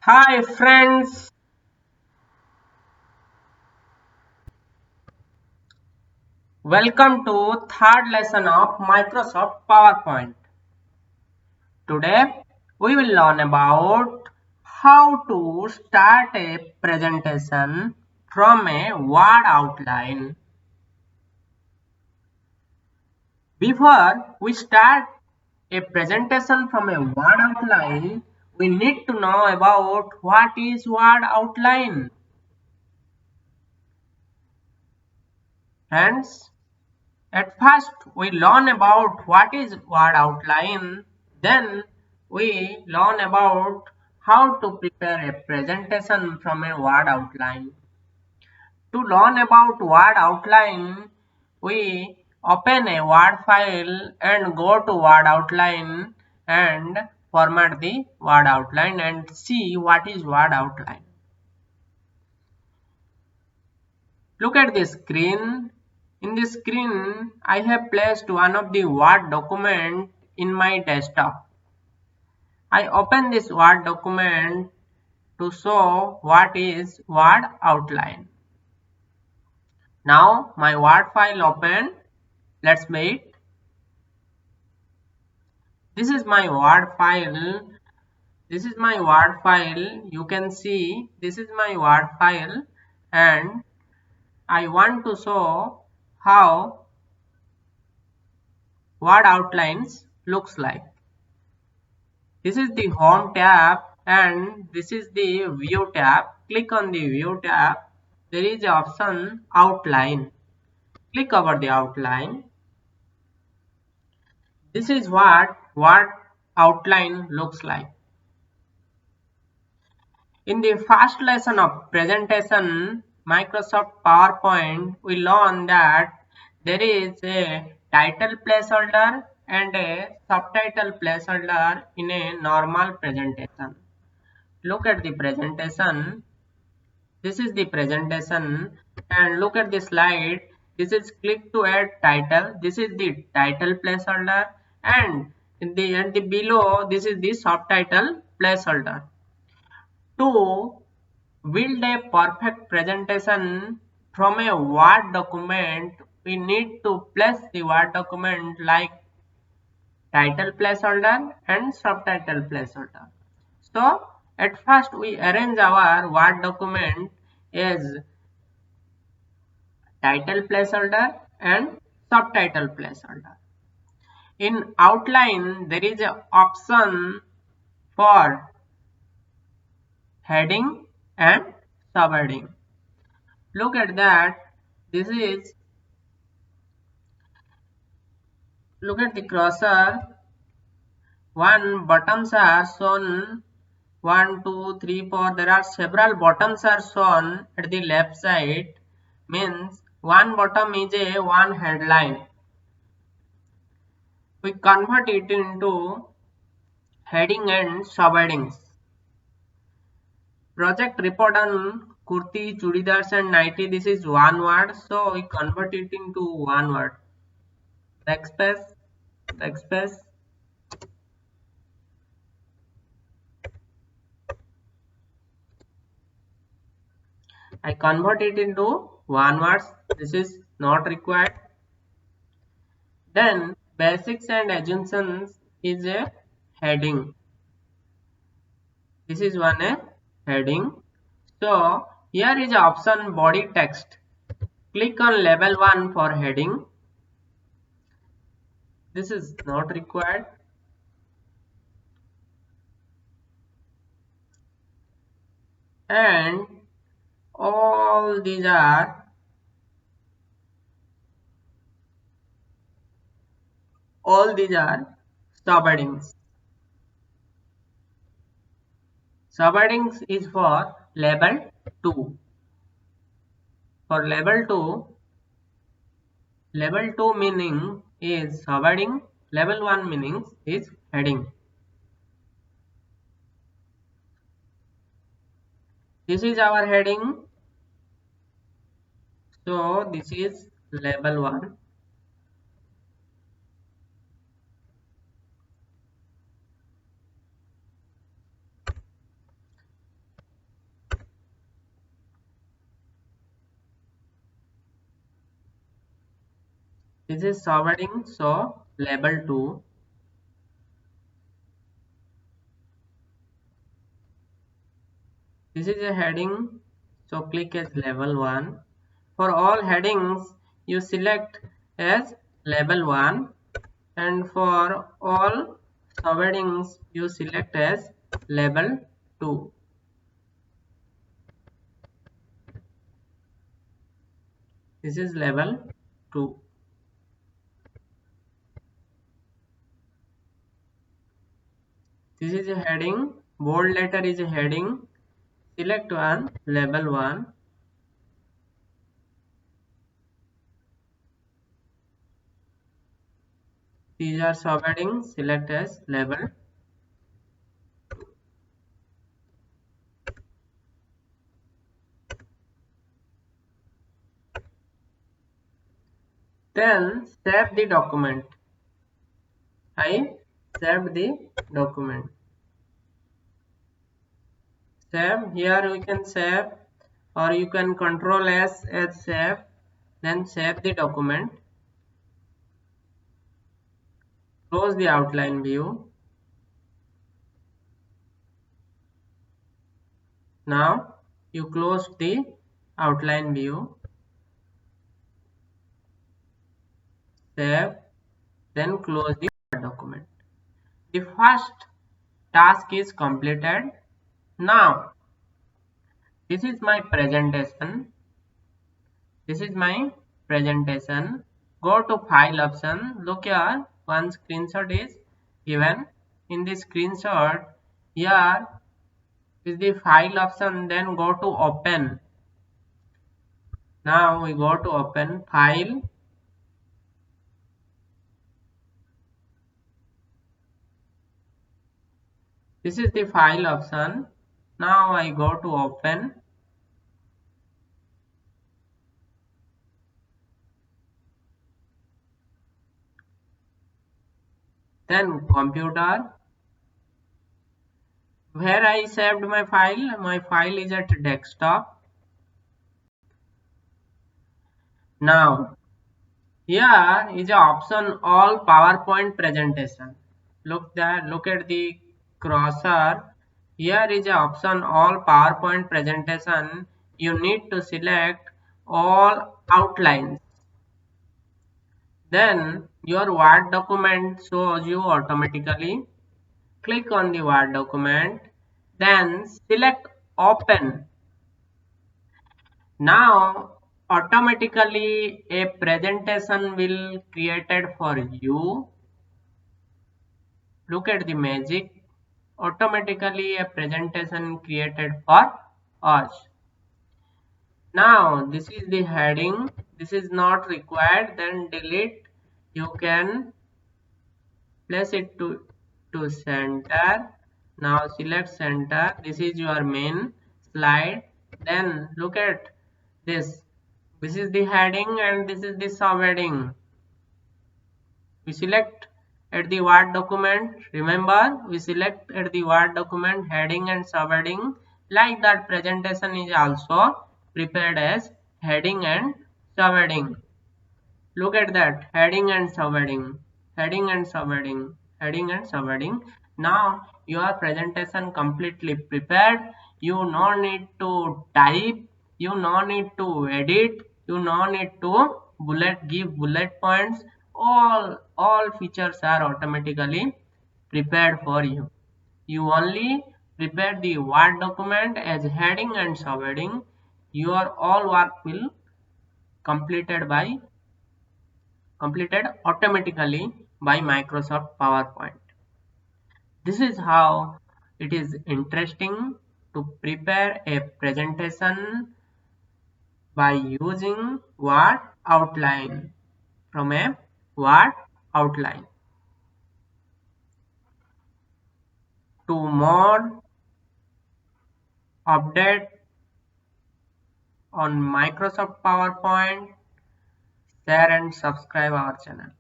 Hi friends, welcome to third lesson of Microsoft PowerPoint. Today we will learn about how to start a presentation from a word outline. Before we start a presentation from a word outline, we need to know about what is word outline. Hence, at first, we learn about what is word outline, then we learn about how to prepare a presentation from a word outline. To learn about word outline, we open a word file and go to word outline and format the word outline and see what is word outline. Look at the screen. In the screen, I have placed one of the Word document in my desktop. I open this Word document to show what is Word outline. Now my Word file open. Let's wait. This is my Word file. This is my Word file. You can see this is my Word file and I want to show how Word outlines looks like. This is the home tab and this is the view tab. Click on the view tab. There is the option outline. Click over the outline. This is what outline looks like. In the first lesson of presentation Microsoft PowerPoint, we learned that there is a title placeholder and a subtitle placeholder in a normal presentation. Look at the presentation. This is the presentation and look at the slide. This is click to add title. This is the title placeholder and the below this is the subtitle placeholder. To build a perfect presentation from a Word document, we need to place the Word document like title placeholder and subtitle placeholder. So at first we arrange our Word document as title placeholder and subtitle placeholder. In outline there is an option for heading and subheading. Look at that. This is look at the cursor. One buttons are shown. 1, 2, 3, 4. There are several buttons are shown at the left side. Means one bottom is a one headline. We convert it into heading and subheadings. Project report on kurti, chudidars and nighty. This is one word, so we convert it into one word. Backspace, backspace. I convert it into one word. This is not required. Then basics and assumptions is a heading. This is one a heading. So here is option body text. Click on level 1 for heading. This is not required. And all these are subheadings. Subheadings is for level 2. For level 2 meaning is subheading, level 1 meaning is heading. This is our heading. So this is level 1. This is subheading, so label 2. This is a heading, so click as label 1. For all headings, you select as label 1, and for all subheadings, you select as label 2. This is label 2. This is a heading, bold letter is a heading. Select one, label 1. These are subheadings, select as label. Then save the document. I saved the document. Save, here we can save, or you can control S as save, then save the document. Close the outline view. Now you close the outline view. Save, then close the document. The first task is completed. Now this is my presentation. This is my presentation. Go to file option. Look here, one screenshot is given. In this screenshot, here is the file option, then go to open. Now we go to open file. This is the file option. Now I go to open. Then computer. Where I saved my file is at desktop. Now here is the option all PowerPoint presentation. Look at the cursor. Here is the option all PowerPoint presentation. You need to select all outlines. Then your Word document shows you automatically. Click on the Word document, then select open. Now automatically a presentation will created for you. Look at the magic. Automatically a presentation created for us. Now this is the heading. This is not required, then delete. You can place it to center. Now select center. This is your main slide. Then look at this. This is the heading and this is the subheading. We select at the Word document. Remember, we select at the Word document heading and subheading. Like that, presentation is also prepared as heading and subheading. Look at that, heading and subheading, heading and subheading, heading and subheading. Now your presentation completely prepared. You no need to type, you no need to edit, you no need to give bullet points. All features are automatically prepared for you. You only prepare the Word document as heading and subheading. Your all work will completed automatically by Microsoft PowerPoint. This is how it is interesting to prepare a presentation by using Word outline from a Word outline. To more update on Microsoft PowerPoint, share and subscribe our channel.